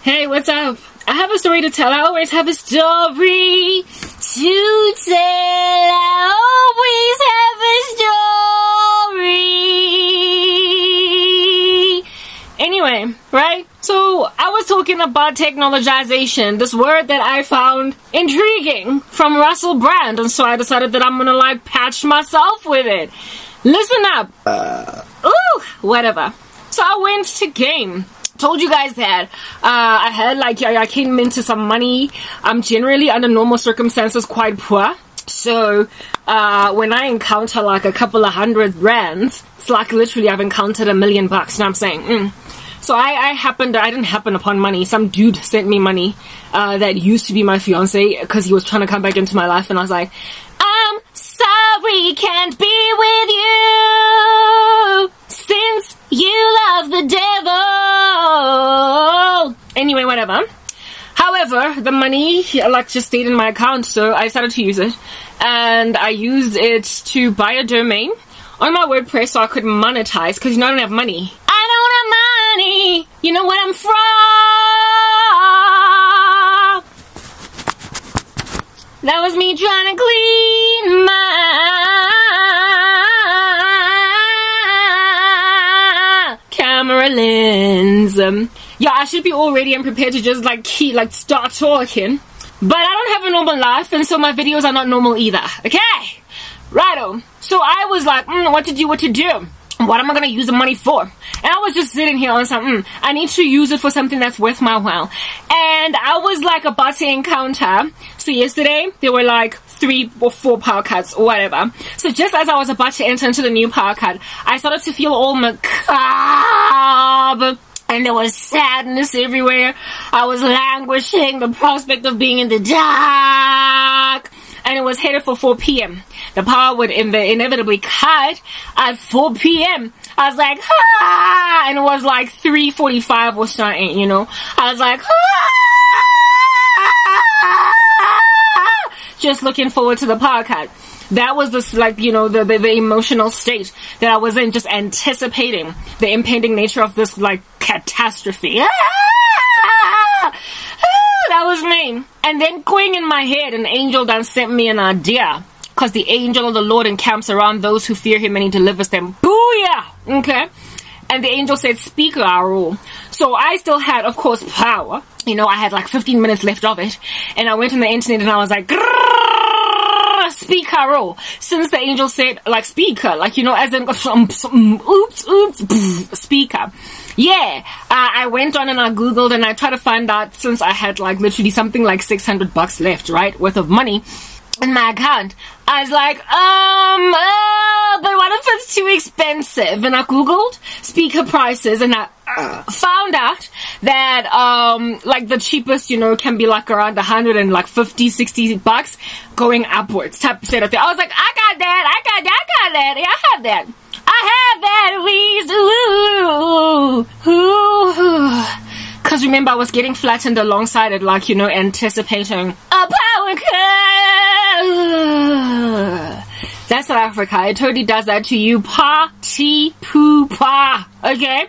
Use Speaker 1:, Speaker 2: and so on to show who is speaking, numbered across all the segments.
Speaker 1: Hey, what's up? I have a story to tell. I always have a story to tell. I always have a story. Anyway, right? So I was talking about technologization, this word that I found intriguing from Russell Brand, and so I decided that I'm gonna like patch myself with it. Listen up. Ooh, whatever. So I went to game. Told you guys that I had like I came into some money. I'm generally under normal circumstances quite poor, so when I encounter like a couple of $100 it's like literally I've encountered $1 million bucks. And I'm saying so I didn't happen upon money. Some dude sent me money that used to be my fiance because he was trying to come back into my life, and I was like, I'm sorry, can't be with you since you love the devil. Anyway, whatever. However, the money like just stayed in my account, so I started to use it, and I used it to buy a domain on my WordPress so I could monetize, because you know I don't have money. I don't have money. You know what I'm from? That was me trying to clean my camera lens. Yeah, I should be all ready and prepared to just like start talking, but I don't have a normal life, and so my videos are not normal either. Okay, righto. So I was like, what to do? What am I gonna use the money for? And I was just sitting here on some, I need to use it for something that's worth my while. And I was like about to encounter, so yesterday there were like 3 or 4 power cuts or whatever. So just as I was about to enter into the new power cut, I started to feel all macabre. And there was sadness everywhere. I was languishing, the prospect of being in the dark. And it was headed for 4 p.m. The power would inevitably cut at 4 p.m. I was like, ah! And it was like 3:45 or something, you know. I was like, ah! Just looking forward to the power cut. That was this, like, you know, the emotional state that I was in, just anticipating the impending nature of this, like, catastrophe. Ah! That was me. And then going in my head, an angel done sent me an idea. Because the angel of the Lord encamps around those who fear him and he delivers them. Booyah! Okay? And the angel said, speak our rule. So I still had, of course, power. You know, I had like 15 minutes left of it. And I went on the internet and I was like, speaker rule. Since the angel said like speaker, like, you know, as in oops, speaker. Yeah, I went on and I googled and I tried to find out, since I had like literally something like $600 left, right, worth of money in my account. I was like, but what if it's too expensive? And I googled speaker prices and I found out that like the cheapest, you know, can be like around 150, 60 bucks going upwards type of set of thing. I was like, I got that, yeah, I have that. At least, because remember I was getting flattened alongside it, like, you know, anticipating a power cut. That's South Africa. It totally does that to you. Party poopa. Okay?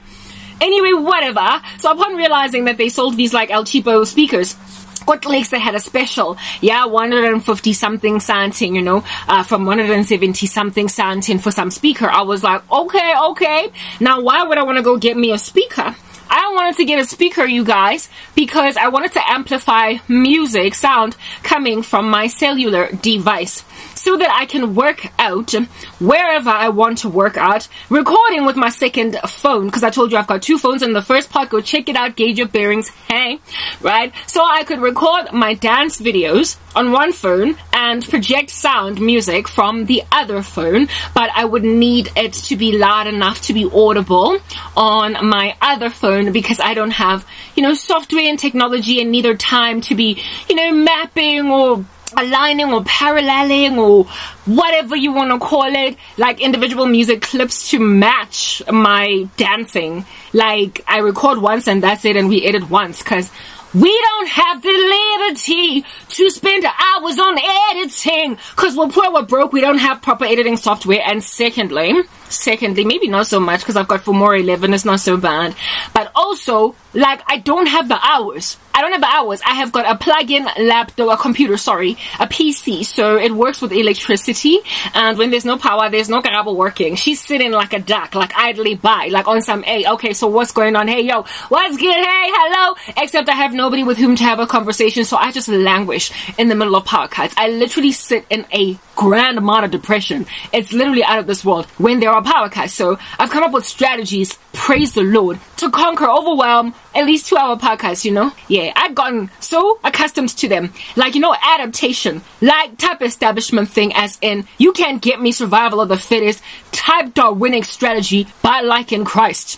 Speaker 1: Anyway, whatever. So upon realizing that they sold these like El Cheapo speakers, what legs they had a special, yeah, 150 something something, you know, from 170 something something for some speaker. I was like, okay. Now, why would I want to go get me a speaker? I wanted to get a speaker, you guys, because I wanted to amplify music sound coming from my cellular device, so that I can work out wherever I want to work out, recording with my second phone, because I told you I've got 2 phones. In the first part, go check it out, gauge your bearings, hey, right? So I could record my dance videos on one phone and project sound music from the other phone, but I would need it to be loud enough to be audible on my other phone, because I don't have, you know, software and technology and neither time to be, you know, mapping or aligning or paralleling or whatever you want to call it, like individual music clips to match my dancing. Like, I record once and that's it, and we edit once, because we don't have the liberty to spend hours on editing, because we're poor, we're broke, we don't have proper editing software. And secondly, secondly, maybe not so much because I've got for more 11, it's not so bad. But also, like, I don't have the hours. I have got a plug-in laptop, a computer, sorry, a PC. So it works with electricity. And when there's no power, there's no karabo working. She's sitting like a duck, like idly by, like on some, hey, okay, so what's going on? Hey, yo, what's good? Hey, hello. Except I have nobody with whom to have a conversation. So I just languish in the middle of power cuts. I literally sit in a grand amount of depression. It's literally out of this world when there are power cuts. So I've come up with strategies, praise the Lord, to conquer, overwhelm at least 2-hour power cuts, you know? Yeah, I've gotten so accustomed to them. Like, you know, adaptation, like type establishment thing, as in, you can't get me survival of the fittest, type Darwinic strategy, but like in Christ.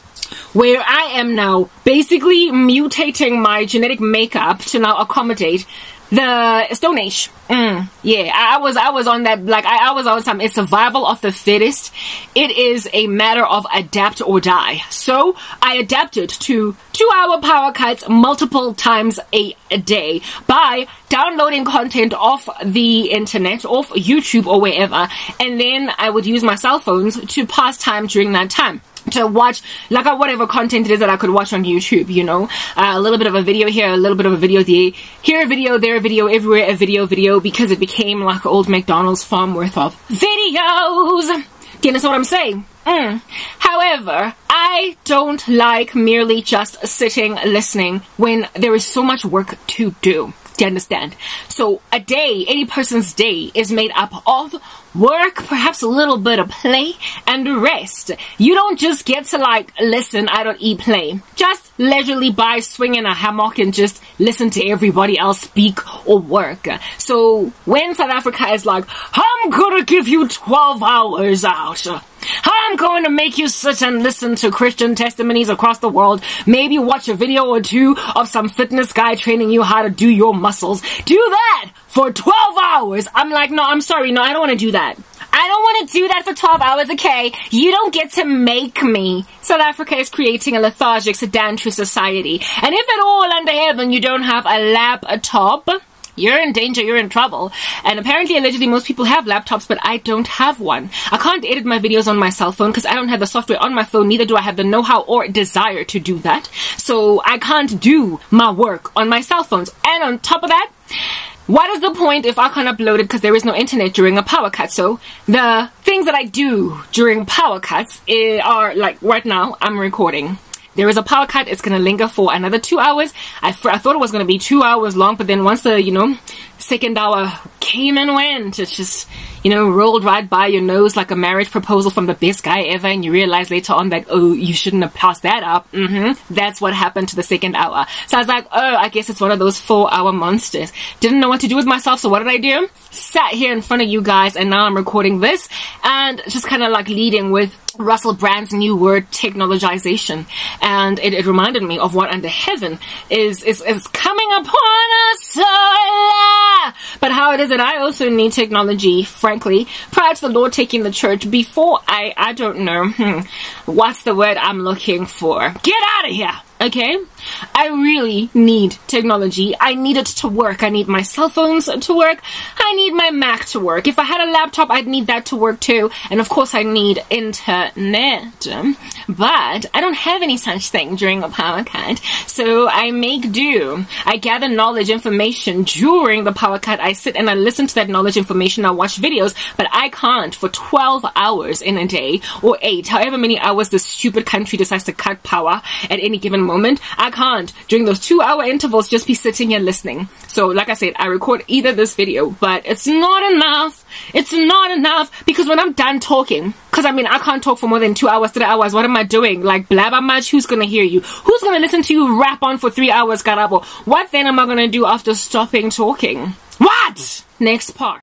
Speaker 1: Where I am now basically mutating my genetic makeup to now accommodate the Stone Age. Yeah, I was on that, like, I was on some, it's survival of the fittest. It is a matter of adapt or die. So I adapted to 2-hour power cuts multiple times a day by downloading content off the internet, off YouTube or wherever, and then I would use my cell phones to pass time during that time. To watch, like, whatever content it is that I could watch on YouTube, you know, a little bit of a video here, a little bit of a video there, here a video, there a video, everywhere a video, because it became like old McDonald's farm worth of videos. Do you understand what I'm saying? However, I don't like merely just sitting listening when there is so much work to do. Do you understand? So a day, any person's day, is made up of work, perhaps a little bit of play, and rest. You don't just get to, like, listen, I don't eat play. Just leisurely by, swing in a hammock and just listen to everybody else speak or work. So when South Africa is like, I'm gonna give you 12 hours out, I'm going to make you sit and listen to Christian testimonies across the world, maybe watch a video or two of some fitness guy training you how to do your muscles, do that for 12 hours. I'm like, no, I'm sorry, no, I don't want to do that. I don't want to do that for 12 hours, okay? You don't get to make me. South Africa is creating a lethargic, sedentary society. And if at all under heaven you don't have a laptop, you're in danger, you're in trouble. And apparently, allegedly, most people have laptops, but I don't have one. I can't edit my videos on my cell phone because I don't have the software on my phone, neither do I have the know-how or desire to do that. So I can't do my work on my cell phones. And on top of that, what is the point if I can't upload it because there is no internet during a power cut? So the things that I do during power cuts are, like, right now, I'm recording. There is a power cut. It's going to linger for another 2 hours. I thought it was going to be 2 hours long, but then once the, you know, second hour came and went, it just, you know, rolled right by your nose like a marriage proposal from the best guy ever, and you realize later on that, oh, you shouldn't have passed that up. That's what happened to the second hour. So I was like, oh, I guess it's one of those 4-hour monsters. Didn't know what to do with myself, so what did I do? Sat here in front of you guys, and now I'm recording this, and just kind of like leading with Russell Brand's new word, technologization. And it reminded me of what under heaven is coming upon us all. But how it is that I also need technology, frankly, prior to the Lord taking the church, before I don't know, what's the word I'm looking for? Get out of here! Okay? I really need technology. I need it to work. I need my cell phones to work. I need my Mac to work. If I had a laptop, I'd need that to work too. And of course, I need internet. But I don't have any such thing during a power cut. So I make do. I gather knowledge, information during the power cut. I sit and I listen to that knowledge, information. I watch videos. But I can't for 12 hours in a day, or 8, however many hours the stupid country decides to cut power at any given moment. I can't during those 2-hour intervals just be sitting here listening. So like I said, I record either this video, but it's not enough. It's not enough because when I'm done talking, because I mean I can't talk for more than 2 hours, 3 hours. What am I doing? Like blabber much? Who's gonna hear you? Who's gonna listen to you rap on for 3 hours, Karabo? What then am I gonna do after stopping talking? What? Next part.